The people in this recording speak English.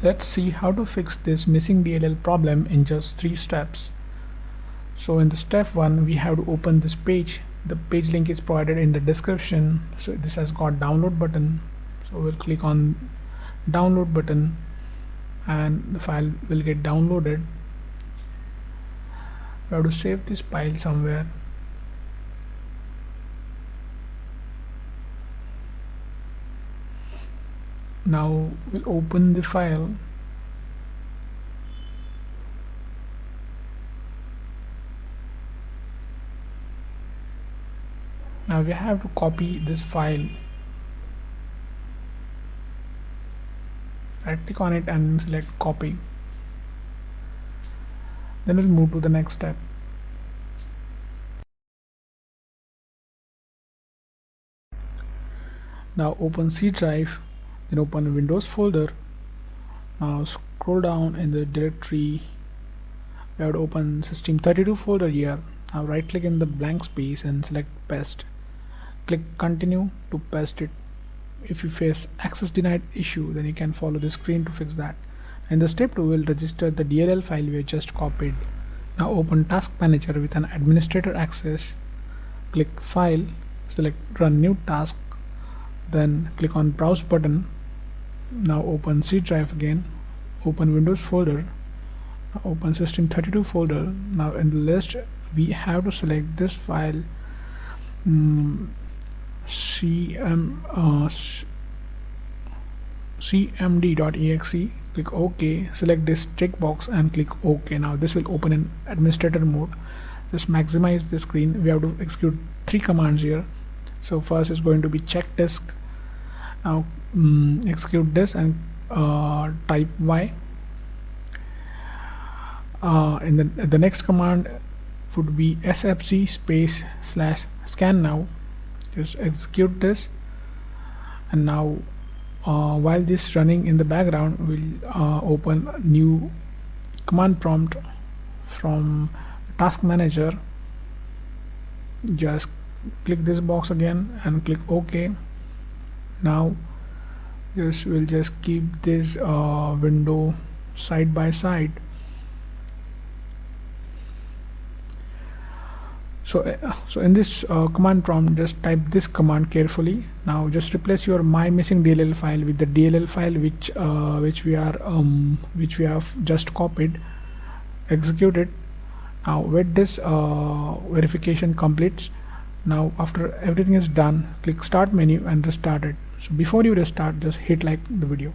Let's see how to fix this missing DLL problem in just 3 steps. So in the step 1, we have to open this page. The page link is provided in the description. So this has got download button. So we'll click on download button and the file will get downloaded. We have to save this file somewhere. Now we'll open the file. Now we have to copy this file. Right click on it and select copy. Then we'll move to the next step. Now open C drive, then open Windows folder. Now scroll down in the directory. We have to open System32 folder here. Now right click in the blank space and select paste. Click continue to paste it. If you face access denied issue, then you can follow the screen to fix that. In the step 2, we'll register the DLL file we just copied. Now open task manager with an administrator access. Click file, select run new task, then click on browse button. Now open C drive again, open Windows folder, open System32 folder. Now in the list we have to select this file, cmd.exe. click OK, select this checkbox and click OK. Now this will open in administrator mode. Just maximize the screen. We have to execute 3 commands here. So first is going to be check disk. Now execute this and type Y. In the next command would be sfc space / scan now. Just execute this, and now while this running in the background, we'll open new command prompt from task manager. Just click this box again and click OK. Now we'll just keep this window side by side. So in this command prompt, just type this command carefully. Now just replace your my missing DLL file with the DLL file which we have just copied. Execute it. Now wait this verification completes. Now after everything is done, click start menu and restart it. So before you restart, just hit like the video.